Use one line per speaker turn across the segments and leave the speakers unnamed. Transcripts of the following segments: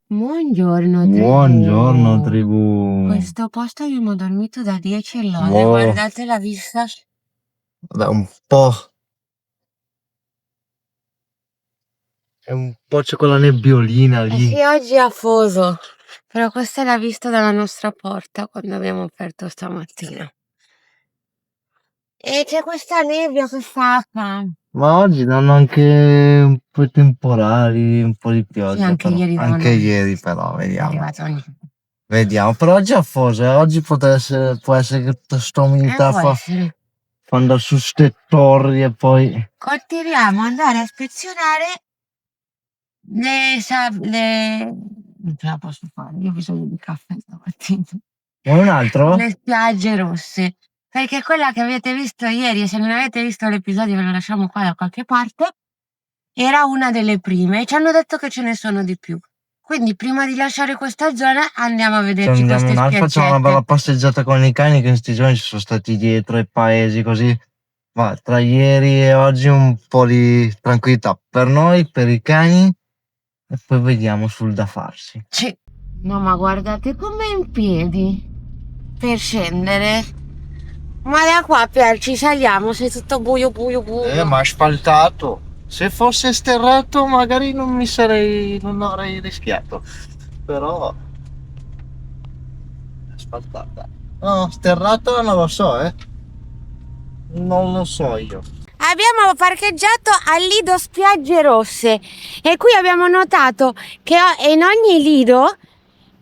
Buongiorno,
Buongiorno tribù.
Questo posto abbiamo dormito da 10 e lode.
Wow.
Guardate la vista.
Vabbè, un po'. È un po' c'è quella nebbiolina lì.
Sì, oggi è afoso, però questa è la vista dalla nostra porta quando abbiamo aperto stamattina. E c'è questa nebbia, quest'acqua.
Ma oggi danno anche un po' di temporali, un po' di pioggia.
Sì, anche
però.
ieri
Anche
davano-
ieri però,
È
vediamo.
arrivato ogni...
Vediamo. Però oggi è afoso, oggi può essere che tutta sta umidità
può essere.
fa andare su ste torri e poi.
Continuiamo ad andare a ispezionare non ce la posso fare, io ho bisogno di caffè stamattina.
Vuoi un altro?
Le spiagge rosse, perché quella che avete visto ieri, e se non avete visto l'episodio ve lo lasciamo qua da qualche parte, era una delle prime e ci hanno detto che ce ne sono di più. Quindi prima di lasciare questa zona andiamo a vederci
Andiamo
queste
in alto, facciamo una bella
spiaggette.
passeggiata con i cani che in questi giorni ci sono stati dietro ai paesi così. Ma tra ieri e oggi un po' di tranquillità per noi, per i cani e poi vediamo sul da farsi.
Sì. No, ma guardate com'è in piedi per scendere. Ma da qua Pier ci saliamo, sei tutto buio.
Ma asfaltato. Se fosse sterrato magari non avrei rischiato. Però asfaltata. No, sterrata non lo so, Non lo so io.
Abbiamo parcheggiato al Lido Spiagge Rosse e qui abbiamo notato che in ogni lido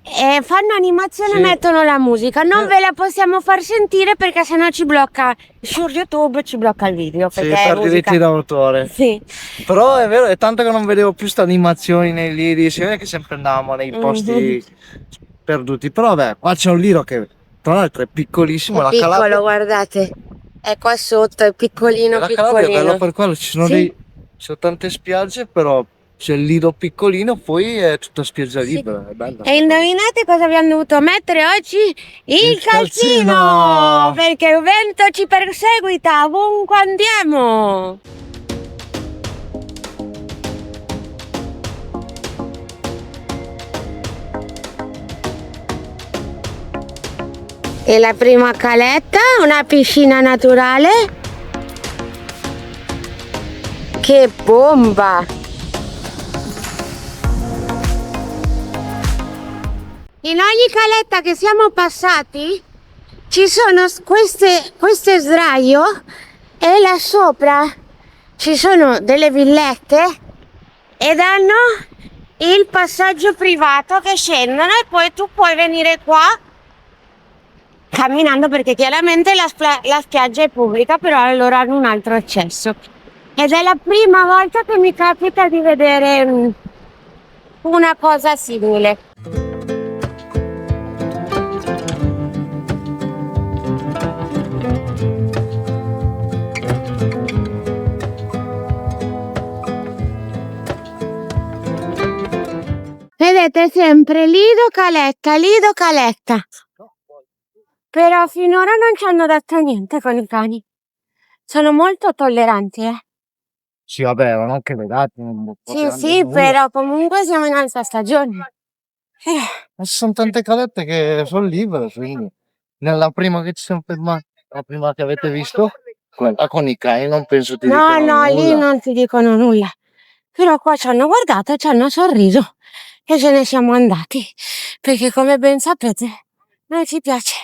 fanno animazione e
Sì.
mettono la musica. Non ve la possiamo far sentire perché sennò ci blocca su YouTube, ci blocca il video.
Sì,
Perché è
per
musica.
diritti d'autore.
Sì.
Però è vero, è tanto che non vedevo più sta animazioni nei lidi, si vede che sempre andavamo nei posti perduti. Però vabbè, qua c'è un lido che tra l'altro è piccolissimo,
È
la
piccolo,
Calabria.
guardate. È qua sotto, è piccolino,
La Calabria è bella
piccolino.
per quello, ci sono
Sì.
ci sono tante spiagge, però c'è il lido piccolino, poi è tutta spiaggia
Sì.
libera, è bella.
E indovinate cosa abbiamo dovuto mettere oggi? Il calzino! Perché il vento ci perseguita ovunque andiamo! E la prima caletta, una piscina naturale. Che bomba! In ogni caletta che siamo passati ci sono queste sdraio e là sopra ci sono delle villette ed hanno il passaggio privato che scendono e poi tu puoi venire qua camminando perché chiaramente la spiaggia è pubblica, però loro hanno un altro accesso. Ed è la prima volta che mi capita di vedere una cosa simile. Vedete sempre Lido Caletta. Però finora non ci hanno detto niente con i cani. Sono molto tolleranti,
Sì, vabbè, non ho che vedati.
Sì, però comunque siamo in alta stagione.
Ma ci sono tante calette che sono libere, quindi. Nella prima che ci siamo fermati, la prima che avete visto, quella con i cani, non penso ti dicano nulla.
Lì non ti dicono nulla. Però qua ci hanno guardato, ci hanno sorriso e ce ne siamo andati. Perché come ben sapete, a noi ci piace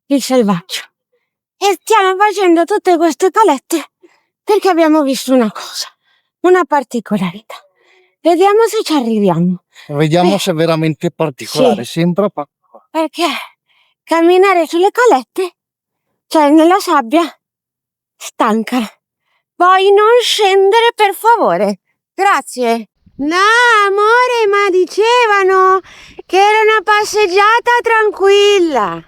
il selvaggio. E stiamo facendo tutte queste calette perché abbiamo visto una cosa, una particolarità. Vediamo se ci arriviamo.
Vediamo se è veramente particolare,
Sì.
sembra
Perché camminare sulle calette, cioè nella sabbia, stanca. Puoi non scendere, per favore? Grazie. No, amore, ma dicevano che era una passeggiata tranquilla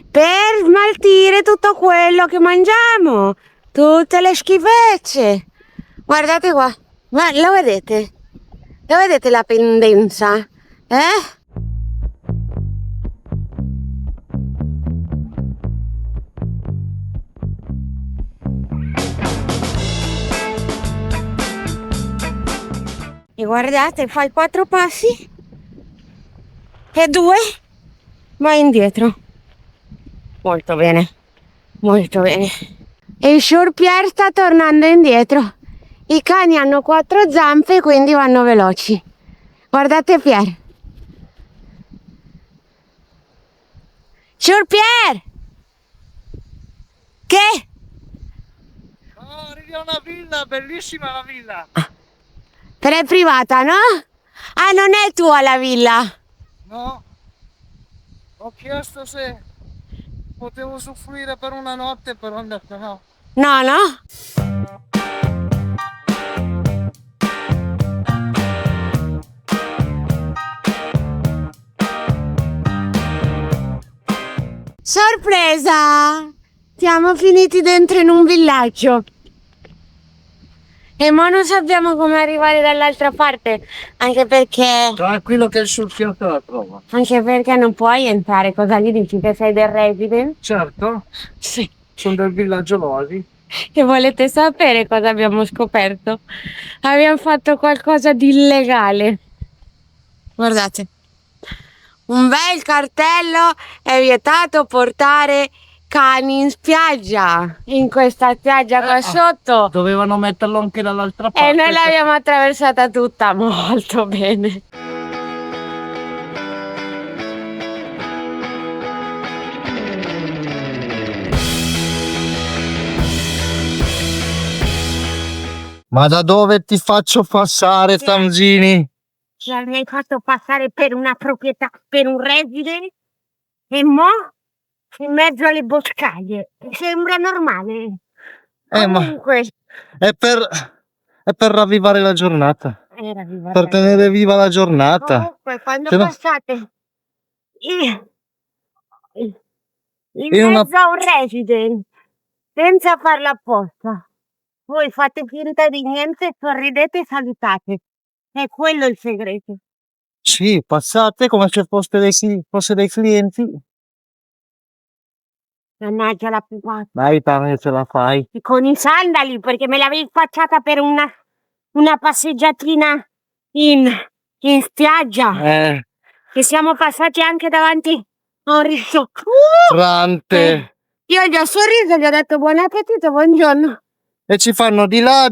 per smaltire tutto quello che mangiamo, tutte le schifezze. Guardate qua, ma lo vedete? Lo vedete la pendenza? E guardate, fai 4 passi e 2 vai indietro. Molto bene, molto bene. E il Sure Pierre sta tornando indietro. I cani hanno 4 zampe, quindi vanno veloci. Guardate Pierre. Sure Pierre! Che?
Oh, arrivi a una villa, bellissima la villa.
Però è privata, no? Ah, non è tua la villa.
No, ho chiesto se potevo usufruire per una notte, però hanno detto no.
No, no? Sorpresa! Siamo finiti dentro in un villaggio. E mo non sappiamo come arrivare dall'altra parte, anche perché
Tranquillo che il surfiato la trova.
non puoi entrare. Cosa gli dici, che sei del resident?
Certo,
Sì.
sono del villaggio Lodi.
E volete sapere cosa abbiamo scoperto? Abbiamo fatto qualcosa di illegale. Guardate. Un bel cartello: è vietato portare cani in spiaggia. In questa spiaggia qua sotto.
Dovevano metterlo anche dall'altra
E
parte.
noi l'abbiamo attraversata tutta molto bene.
Ma da dove ti faccio passare, Tamgini?
Cioè, mi hai fatto passare per una proprietà, per un resident, e mo in mezzo alle boscaglie. Sembra normale.
Ma
Comunque,
è per ravvivare la giornata.
era viva
Per tenere viva la giornata.
Comunque, quando
Se no-
passate in
In una-
mezzo a un resident, senza farlo apposta, voi fate finta di niente, sorridete e salutate. È quello il segreto.
Sì, passate come se fosse dei clienti.
Mannaggia la pupata.
Dai, Tami, ce la fai.
Con i sandali, perché me l'avevi facciata per una passeggiatina in spiaggia. Che siamo passati anche davanti a un risotto.
Frante.
Io gli ho sorriso e gli ho detto buon appetito, buongiorno.
E ci fanno di là.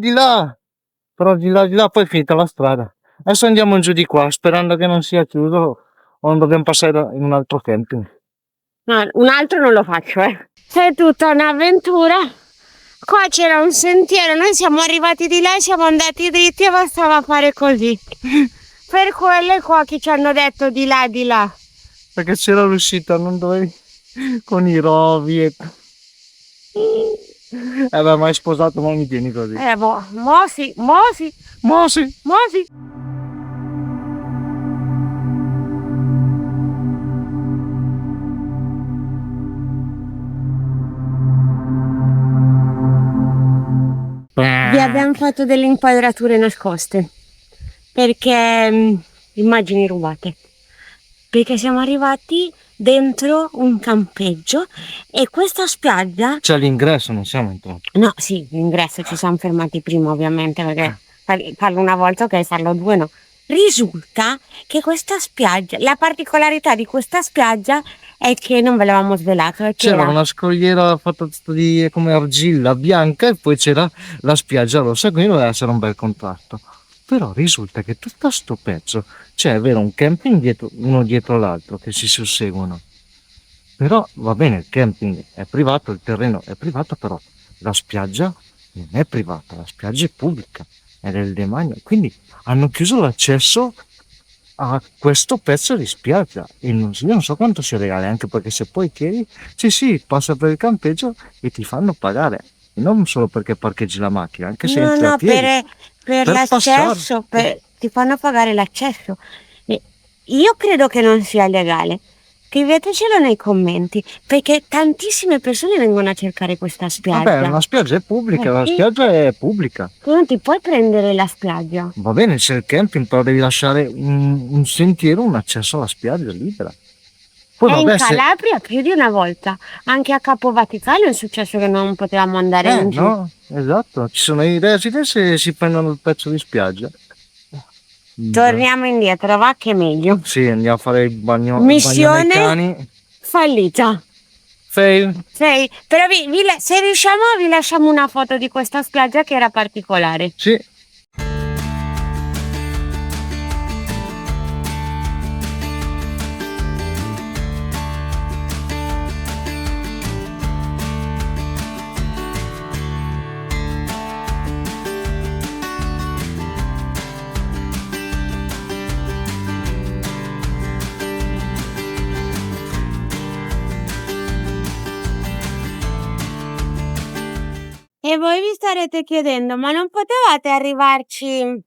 Però di là poi è finita la strada. Adesso andiamo giù di qua, sperando che non sia chiuso o non dobbiamo passare in un altro camping.
No, un altro non lo faccio, È tutta un'avventura. Qua c'era un sentiero, noi siamo arrivati di là e siamo andati dritti e bastava fare così. Per quelle qua che ci hanno detto di là, di là.
Perché c'era l'uscita, non dovevi con i rovi e... beh, ma hai sposato, ma mi tieni così.
Mo sì. Vi abbiamo fatto delle inquadrature nascoste perché immagini rubate, perché siamo arrivati dentro un campeggio e questa spiaggia
C'è l'ingresso, non siamo entrati.
no, sì, l'ingresso ci siamo fermati prima ovviamente, perché farlo una volta, ok, farlo due no. Risulta che questa spiaggia, la particolarità di questa spiaggia è che non ve l'avevamo svelato, è che
C'era una scogliera fatta di come argilla bianca e poi c'era la spiaggia rossa, quindi doveva essere un bel contrasto. Però risulta che tutto sto pezzo c'è, è vero, un camping uno dietro l'altro che si susseguono. Però va bene, il camping è privato, il terreno è privato, però la spiaggia non è privata, la spiaggia è pubblica, è del demanio. Quindi hanno chiuso l'accesso a questo pezzo di spiaggia e io non so quanto sia legale, anche perché se poi chiedi, sì, passa per il campeggio e ti fanno pagare. E non solo perché parcheggi la macchina, anche se entri a piedi.
per l'accesso, ti fanno pagare l'accesso. E io credo che non sia legale. Scrivetecelo nei commenti, perché tantissime persone vengono a cercare questa spiaggia.
Vabbè, la spiaggia è pubblica, la
sì.
spiaggia è pubblica.
Tu non ti puoi prendere la spiaggia.
Va bene, c'è il camping, però devi lasciare un sentiero, un accesso alla spiaggia libera. Poi,
E
vabbè,
in Calabria più di una volta, anche a Capo Vaticano è successo che non potevamo andare in giù.
No, esatto, ci sono i residents e si prendono il pezzo di spiaggia.
Torniamo indietro, va che è meglio.
Sì, andiamo a fare il bagno.
Missione
Il bagno nei cani.
fallita.
Fail.
Però se riusciamo vi lasciamo una foto di questa spiaggia che era particolare.
Sì.
E voi vi starete chiedendo, ma non potevate arrivarci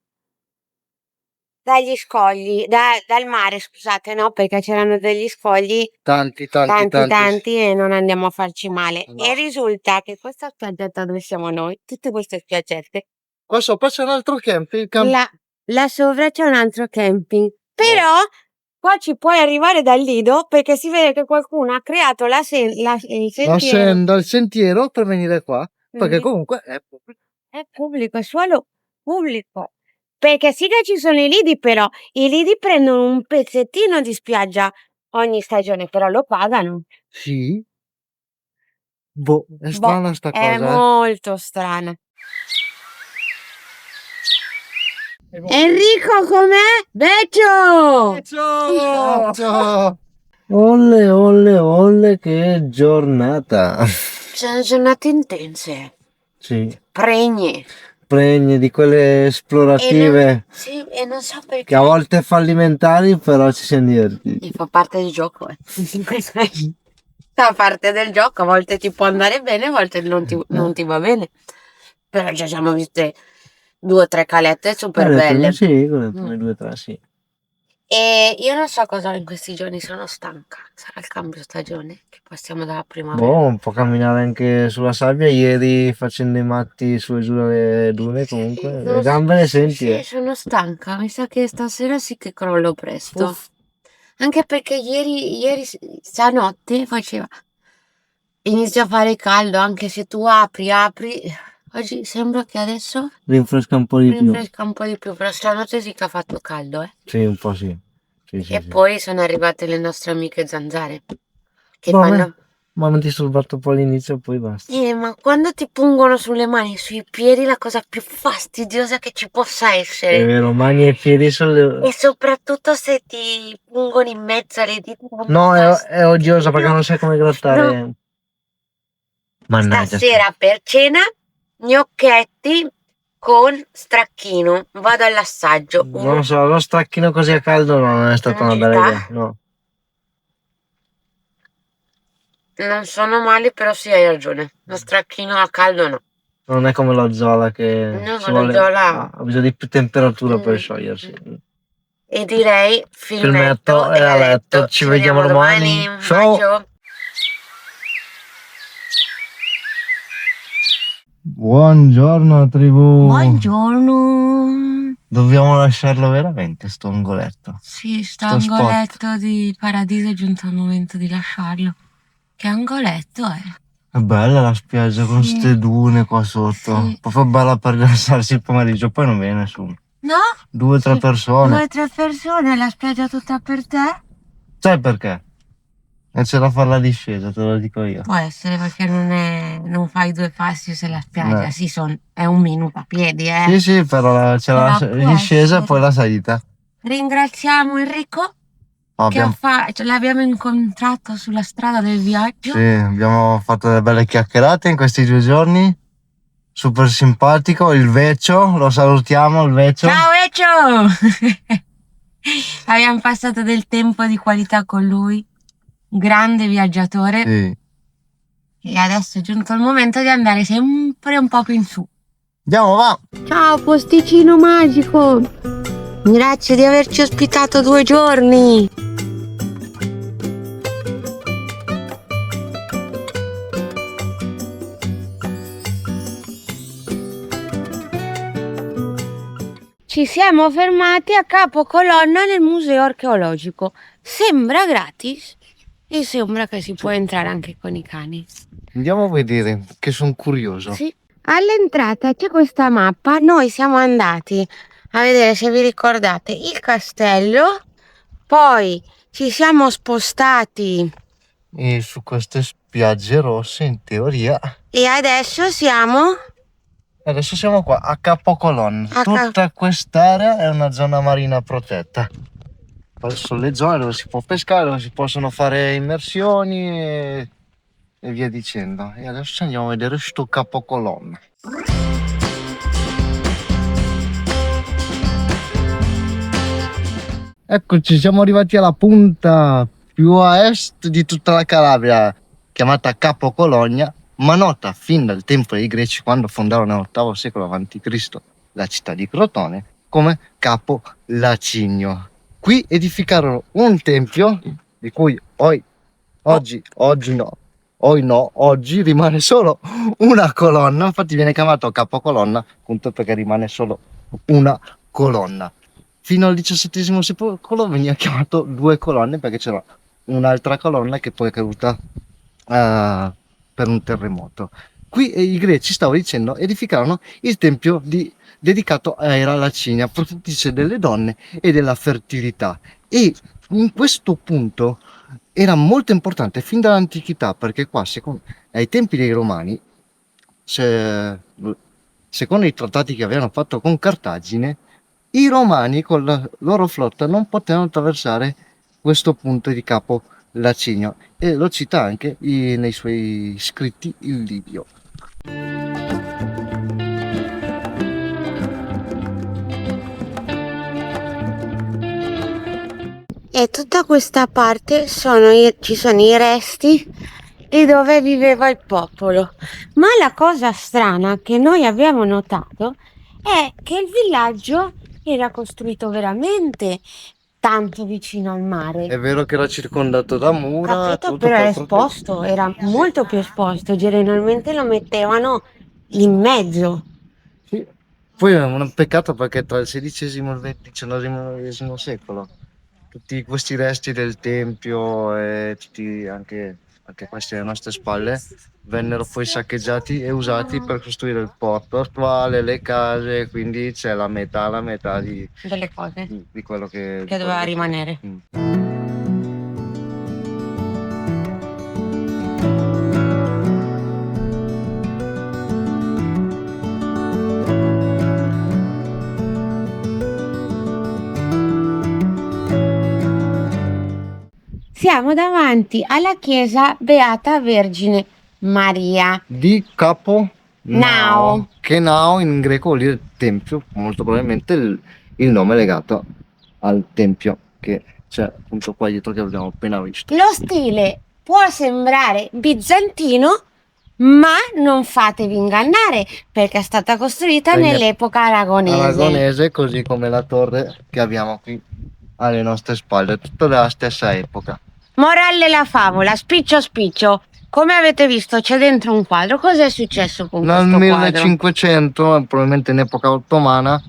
dagli scogli, dal mare, scusate, no? Perché c'erano degli scogli
Tanti.
e non andiamo a farci male.
No.
E risulta che questa spiaggetta dove siamo noi, tutte queste spiaggette,
Qua sopra c'è un altro camping.
là sopra c'è un altro camping. Però qua ci puoi arrivare dal lido perché si vede che qualcuno ha creato il sentiero.
Il sentiero per venire qua. Perché comunque
È pubblico, è suolo pubblico. Perché sì che ci sono i lidi, però i lidi prendono un pezzettino di spiaggia ogni stagione, però lo pagano.
Sì. Boh, è strana sta cosa.
È molto strana. Enrico, com'è? Beccio!
Ciao! Olle, che giornata!
Sono giornate intense,
Sì,
pregne.
pregne di quelle esplorative
Sì, e non so perché.
che a volte fallimentari, però ci siamo divertiti.
E fa parte del gioco, Fa parte del gioco, a volte ti può andare bene, a volte non ti va bene. Però già siamo viste 2 o 3 calette super belle.
Sì, come 2 o 3, sì.
E io non so cosa in questi giorni, sono stanca. Sarà il cambio stagione che passiamo dalla primavera.
Boh, un po' camminare anche sulla sabbia. Ieri facendo i matti su e giù dalle dune, comunque le gambe le senti.
Sì, sono stanca. Mi sa che stasera sì che crollo presto.
Uff.
Anche perché ieri stanotte inizia a fare caldo, anche se tu apri. Oggi sembra che adesso
Rinfresca un po' di più.
però stanotte sì che ha fatto caldo,
Sì, un po' sì. Sì.
Poi sono arrivate le nostre amiche zanzare. Che
Boh,
fanno...
ma non ti disturbato un po' all'inizio, poi basta.
ma quando ti pungono sulle mani e sui piedi, la cosa più fastidiosa che ci possa essere.
È vero, mani e piedi sono le...
E soprattutto se ti pungono in mezzo alle dita.
No, è odiosa perché non sai come grattare.
No.
Mannaggia.
Stasera per cena, gnocchetti con stracchino. Vado all'assaggio.
Non lo so, lo stracchino così a caldo non è stata una bella idea. No.
Non sono male, però sì, hai ragione. Lo stracchino a caldo no.
Non è come lo zola che ha bisogno di più temperatura per sciogliersi.
E direi
filmetto e a letto. Ci vediamo domani. Ciao. Buongiorno tribù.
Buongiorno.
Dobbiamo lasciarlo veramente sto angoletto.
Sì, sto angoletto di paradiso è giunto il momento di lasciarlo. Che angoletto è?
È bella la spiaggia con ste dune qua sotto.
Sì.
Poi fa bella per rilassarsi il pomeriggio, poi non viene nessuno.
No?
2 o 3 persone.
2 o 3 persone, la spiaggia tutta per te?
Sai perché? E c'è da fare la discesa, te lo dico io.
Può essere perché non fai 2 passi se la spiaggia, sì, è 1 minuto a piedi,
Sì, però c'è la discesa e poi la salita.
Ringraziamo Enrico che l'abbiamo incontrato sulla strada del viaggio.
Sì, abbiamo fatto delle belle chiacchierate in questi 2 giorni. Super simpatico, il Vecchio, lo salutiamo, il Vecchio.
Ciao Vecchio! Abbiamo passato del tempo di qualità con lui, grande viaggiatore.
Sì.
E adesso è giunto il momento di andare sempre un po' più in su.
Andiamo, va!
Ciao posticino magico! Grazie di averci ospitato 2 giorni! Ci siamo fermati a capocolonna nel museo archeologico. Sembra gratis e sembra che si può entrare anche con i cani.
Andiamo a vedere, che sono curioso.
Sì. All'entrata c'è questa mappa. Noi siamo andati a vedere se vi ricordate il castello, poi ci siamo spostati
E su queste spiagge rosse in teoria.
e adesso siamo
Adesso siamo qua a Capocolonna.
A Ca-
Tutta quest'area è una zona marina protetta. Sono le zone dove si può pescare, dove si possono fare immersioni e via dicendo. E adesso andiamo a vedere sto Capocolonna. Eccoci, siamo arrivati alla punta più a est di tutta la Calabria, chiamata Capo Cologna, ma nota fin dal tempo dei Greci, quando fondarono nell'VIII secolo a.C. la città di Crotone, come Capo Lacinio. Qui edificarono un tempio di cui oggi rimane solo una colonna, infatti viene chiamato capocolonna appunto perché rimane solo una colonna. Fino al XVII secolo veniva chiamato due colonne perché c'era un'altra colonna che poi è caduta per un terremoto. Qui i greci, stavo dicendo, edificarono il tempio dedicato a Era Lacinia, protettrice delle donne e della fertilità. E in questo punto era molto importante fin dall'antichità perché qua, ai tempi dei Romani, secondo i trattati che avevano fatto con Cartagine, i Romani con la loro flotta non potevano attraversare questo punto di Capo Lacinio e lo cita anche nei suoi scritti il Livio.
E tutta questa parte ci sono i resti di dove viveva il popolo. Ma la cosa strana che noi abbiamo notato è che il villaggio era costruito veramente tanto vicino al mare.
È vero che era circondato da mura,
Capito?
tutto
Però era
per
esposto, era molto più esposto. Generalmente lo mettevano in mezzo.
Sì. Poi è un peccato perché tra il XVI e il XIX secolo tutti questi resti del tempio e tutti anche questi alle nostre spalle vennero poi saccheggiati e usati per costruire il porto attuale, le case, quindi c'è la metà
Delle cose
di quello che
doveva rimanere. Siamo davanti alla chiesa Beata Vergine Maria
di Capo
Nao.
che Nao in greco vuol dire tempio, molto probabilmente il nome legato al tempio che c'è appunto qua dietro che abbiamo appena visto.
Lo stile può sembrare bizantino, ma non fatevi ingannare perché è stata costruita nell'epoca aragonese.
Così come la torre che abbiamo qui alle nostre spalle, tutta della stessa epoca.
Morale la favola, spiccio spiccio. Come avete visto c'è dentro un quadro. Cos'è successo con
Nel
questo
1500, probabilmente in epoca ottomana,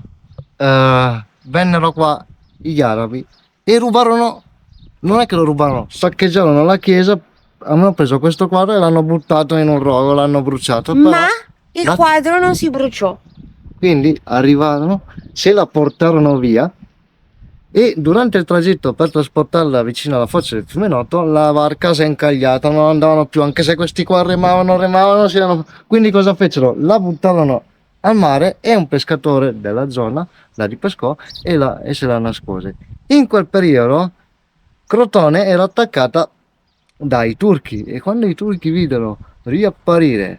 vennero qua gli arabi e rubarono, non è che lo rubarono, saccheggiarono la chiesa, hanno preso questo quadro e l'hanno buttato in un rogo, l'hanno bruciato.
Ma il quadro non si bruciò.
Quindi arrivarono, se la portarono via e durante il tragitto per trasportarla vicino alla foce del fiume Noto la barca si è incagliata, non andavano più, anche se questi qua remavano, quindi cosa fecero? La buttarono al mare e un pescatore della zona la ripescò e se la nascose. In quel periodo Crotone era attaccata dai turchi e quando i turchi videro riapparire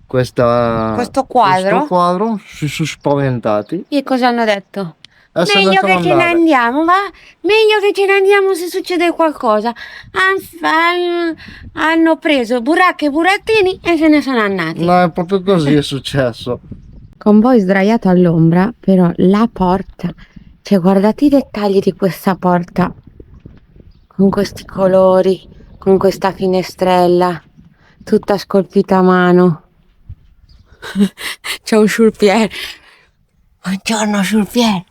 questo quadro si sono spaventati.
E cosa hanno detto?
Se
Meglio
ne
che ce ne andiamo, va? Meglio che ce ne andiamo se succede qualcosa. Hanno preso buracche e burattini e se ne sono andati.
No, è proprio così è successo.
Convoy sdraiato all'ombra, però la porta, cioè guardate i dettagli di questa porta, con questi colori, con questa finestrella, tutta scolpita a mano. C'è un Chourpier. Buongiorno Chourpier.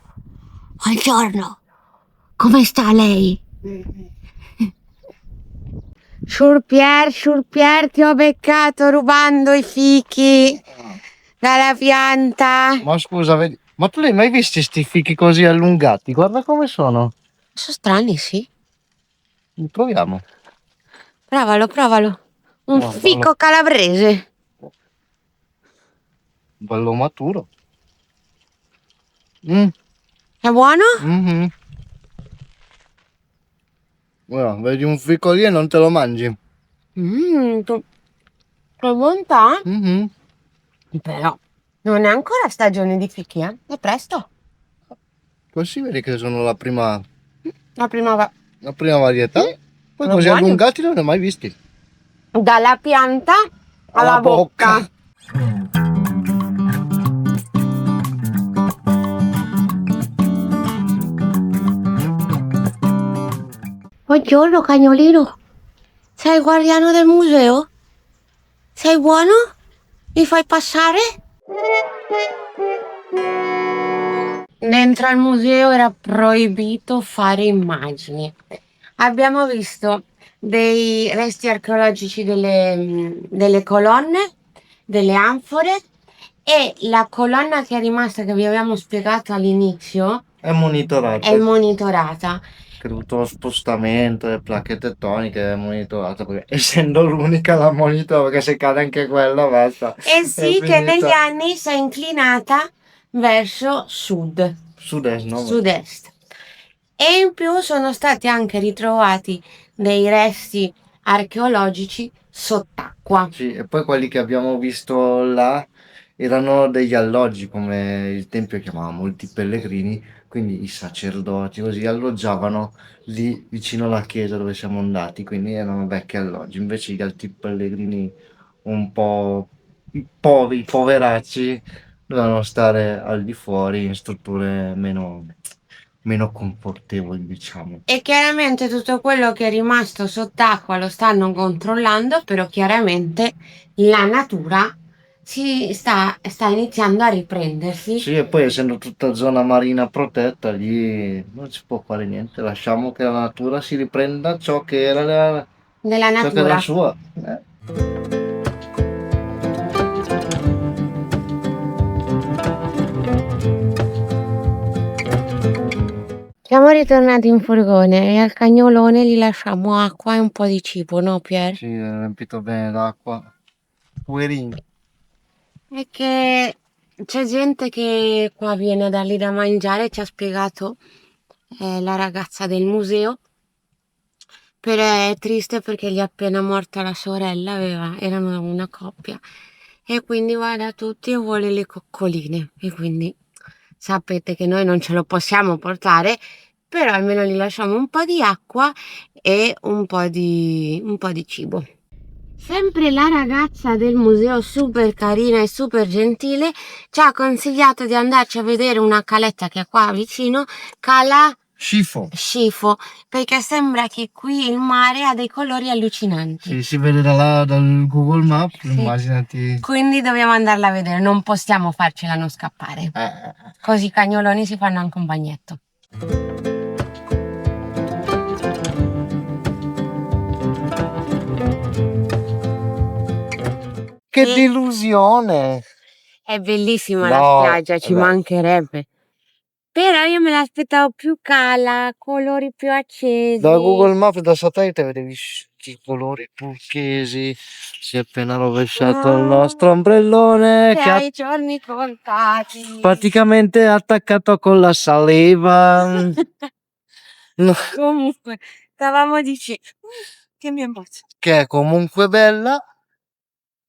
Buongiorno. Come sta lei? Chourpier, ti ho beccato rubando i fichi. Dalla pianta.
Ma scusa, ma tu li hai mai visti sti fichi così allungati? Guarda come sono.
Sono strani, sì.
Li proviamo.
Provalo. Un
Guarda,
fico calabrese.
bello maturo. Mm,
È buono?
mhm. Guarda, vedi un fico lì e non te lo mangi.
Che bontà.
Mhm.
Però non è ancora stagione di fichi, eh? È presto.
Così vedi che sono la prima
La prima
varietà. Poi
sono
così
buoni.
allungati non ne ho mai visti.
Dalla pianta alla
Alla bocca.
bocca. Buongiorno cagnolino. Sei il guardiano del museo? Sei buono? Mi fai passare? Dentro al museo era proibito fare immagini. Abbiamo visto dei resti archeologici delle colonne, delle anfore e la colonna che è rimasta che vi abbiamo spiegato all'inizio
È monitorata.
è monitorata.
Che tutto lo spostamento delle placche tettoniche è monitorata perché essendo l'unica la monitora perché se cade anche quella basta.
E
È
sì, che negli
finita.
anni si è inclinata verso sud.
Sud-est, no?
Sud-est. E in più sono stati anche ritrovati dei resti archeologici sott'acqua.
Sì, e poi quelli che abbiamo visto là erano degli alloggi, come il tempio chiamava molti pellegrini, quindi i sacerdoti così alloggiavano lì vicino alla chiesa dove siamo andati, quindi erano vecchi alloggi. Invece gli altri pellegrini un po' poveri, poveracci, dovevano stare al di fuori in strutture meno confortevoli, diciamo.
E chiaramente tutto quello che è rimasto sott'acqua lo stanno controllando, però chiaramente la natura sta iniziando a riprendersi.
Sì, e poi essendo tutta zona marina protetta, lì non si può fare niente, lasciamo che la natura si riprenda ciò che era,
Della
ciò che era
natura.
sua.
Siamo ritornati in furgone e al cagnolone gli lasciamo acqua e un po' di cibo, no Pier?
Sì, è riempito bene d'acqua. Puerini.
È che c'è gente che qua viene a dargli da mangiare, ci ha spiegato la ragazza del museo, però è triste perché gli è appena morta la sorella, erano una coppia, e quindi va da tutti e vuole le coccoline, e quindi sapete che noi non ce lo possiamo portare, però almeno gli lasciamo un po' di acqua e un po' di cibo. Sempre la ragazza del museo, super carina e super gentile, ci ha consigliato di andarci a vedere una caletta che è qua vicino, Cala
Scifo.
Scifo, perché sembra che qui il mare ha dei colori allucinanti.
Sì, si vede da là dal Google Maps,
Sì.
immaginati.
Quindi dobbiamo andarla a vedere, non possiamo farcela non scappare. Così i cagnoloni si fanno anche un bagnetto.
Che
Sì.
delusione!
È bellissima
No,
la spiaggia, ci
beh.
mancherebbe. Però io me l'aspettavo più cala, colori più accesi.
Da Google Maps, da satellite, vedevi sti colori turchesi. Si è appena rovesciato il nostro ombrellone
Che
che
hai i giorni contati.
praticamente è attaccato con la saliva. No,
Comunque, stavamo dicendo che mi emoziono.
che è comunque bella.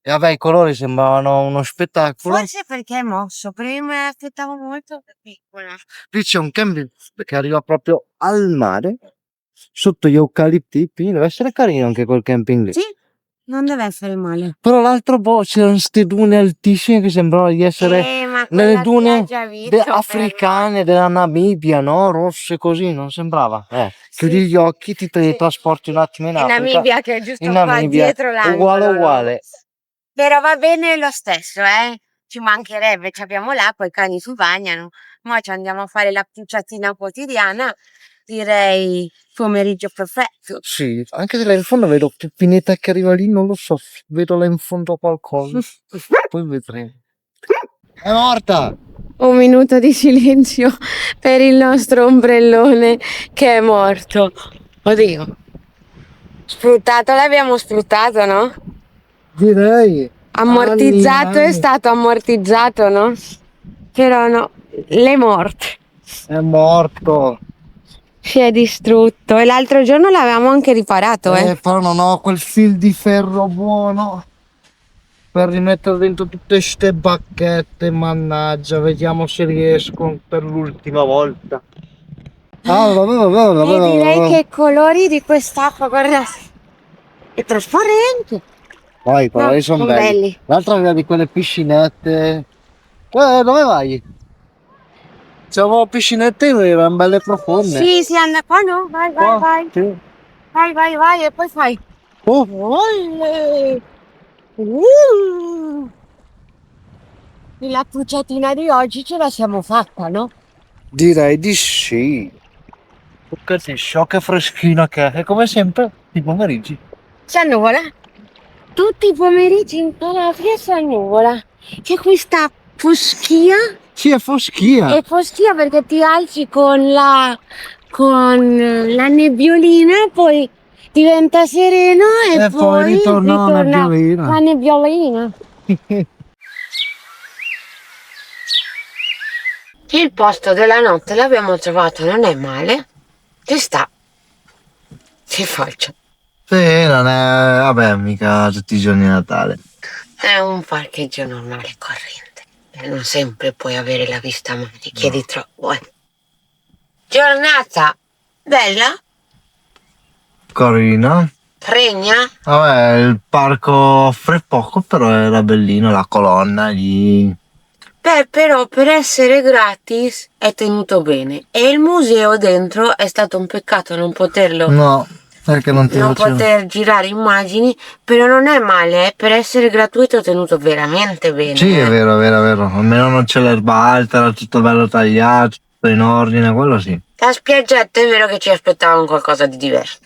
E vabbè, i colori sembravano uno spettacolo.
Forse perché è mosso, prima me l'aspettavo molto più piccola.
Lì c'è un camping che arriva proprio al mare, sotto gli eucalipti, quindi deve essere carino anche quel camping lì.
Sì, non deve essere male.
Però l'altro c'erano queste dune altissime che sembravano di essere
Ma
nelle
quella
dune
spiaggia Visto,
africane della Namibia, no? Rosse così, non sembrava?
Sì.
Chiudi gli occhi, ti
Sì.
trasporti un attimo in
In
Africa.
Namibia che è giusto
In
qua
Namibia,
dietro l'angolo.
uguale
no?
uguale.
Però va bene lo stesso, ci mancherebbe, ci abbiamo l'acqua, i cani si bagnano, ma ci andiamo a fare la pucciatina quotidiana, direi pomeriggio perfetto.
Sì, anche se là in fondo vedo che pineta che arriva lì, non lo so, vedo là in fondo qualcosa. Poi vedremo. È morta!
Un minuto di silenzio per il nostro ombrellone che è morto. Oddio. Sfruttato, l'abbiamo sfruttato, no?
Direi.
Ammortizzato è
Anni.
stato ammortizzato, no? Però no, le morte.
È morto.
Si è distrutto e l'altro giorno l'avevamo anche riparato,
Però non ho quel fil di ferro buono per rimettere dentro tutte ste bacchette, mannaggia, vediamo se riesco per l'ultima volta.
E direi che i colori di quest'acqua, guarda, è trasparente.
Vai, però
No,
sono
son
belli.
belli.
L'altra aveva di quelle piscinette. Dove vai? C'erano piscinette erano belle profonde.
Sì, anda qua, no? Vai, vai,
Qua?
vai.
Sì.
Vai e poi fai.
Oh,
Olle! La pucciatina di oggi ce la siamo fatta, no?
direi di sì. Che sei sciocca e freschina che è come sempre i pomeriggi.
Si annuvola. Tutti i pomeriggi in Calabria si annuvola. C'è questa foschia.
Sì, è foschia.
È foschia perché ti alzi con la nebbiolina e poi diventa sereno e
poi ritorna la nebbiolina.
la nebbiolina. Il posto della notte l'abbiamo trovato, non è male. Ci sta. Che faccio?
Sì, non è. Vabbè, mica tutti i giorni di Natale.
È un parcheggio normale e corrente. E non sempre puoi avere la vista ma ti chiedi troppo. Giornata bella,
Carina.
fregna.
Vabbè, il parco offre poco, però era bellino, la colonna lì.
Beh, però per essere gratis è tenuto bene. E il museo dentro è stato un peccato non poterlo.
No, perché non ti
Non
facevo.
poter girare immagini, però non è male, per essere gratuito è tenuto veramente bene.
Sì, è vero, è vero, è vero. Almeno non c'è l'erba alta, era tutto bello tagliato, tutto in ordine, quello sì.
La spiaggetta è vero che ci aspettavamo qualcosa di diverso.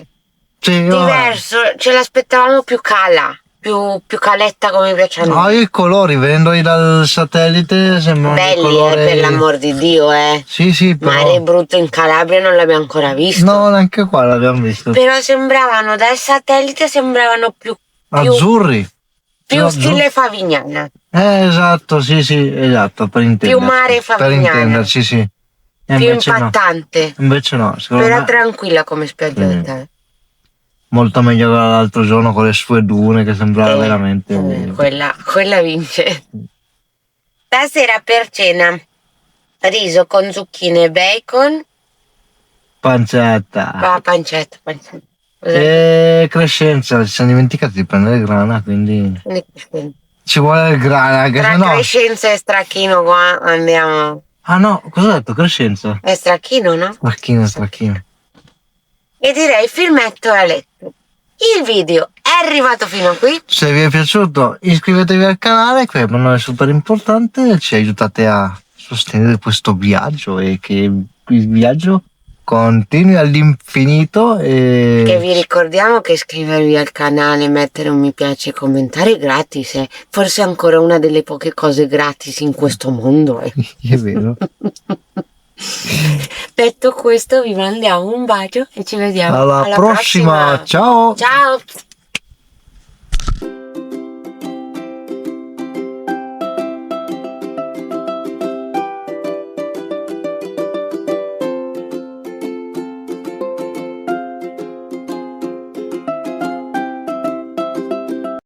Sì,
Diverso, ce l'aspettavamo più cala, più caletta come piace a
no,
noi.
i colori, vedendoli dal satellite sembrano dei
Belli,
colori.
per l'amor di Dio,
Sì, sì, però.
Mare brutto in Calabria non l'abbiamo ancora visto.
No, neanche qua l'abbiamo visto.
Però sembravano, dal satellite sembravano più
Azzurri. No,
stile Favignana.
Esatto, sì, sì, esatto, per intenderci.
Più mare
Per
Favignana.
intenderci, sì. E
Più
invece
impattante.
no. Invece no, secondo
Però
me
tranquilla come spiaggetta.
molto meglio che l'altro giorno con le sue dune che sembrava veramente.
Quella vince. Stasera per cena riso con zucchine e bacon.
Pancetta.
Pancetta.
E Crescenza, ci siamo dimenticati di prendere grana, quindi ci vuole il grana, anche
Tra
se no.
Crescenza e Stracchino qua andiamo.
Ah no, cosa ho detto? Crescenza?
È Stracchino, no?
Stracchino.
E direi filmetto a letto. Il video è arrivato fino a qui.
Se vi è piaciuto iscrivetevi al canale, che per noi è super importante, ci aiutate a sostenere questo viaggio e che il viaggio continui all'infinito
Che
e
vi ricordiamo che iscrivervi al canale, mettere un mi piace e commentare è gratis, è forse ancora una delle poche cose gratis in questo mondo.
è vero.
Detto questo vi mandiamo un bacio e ci vediamo
Alla prossima. Ciao.
Ciao.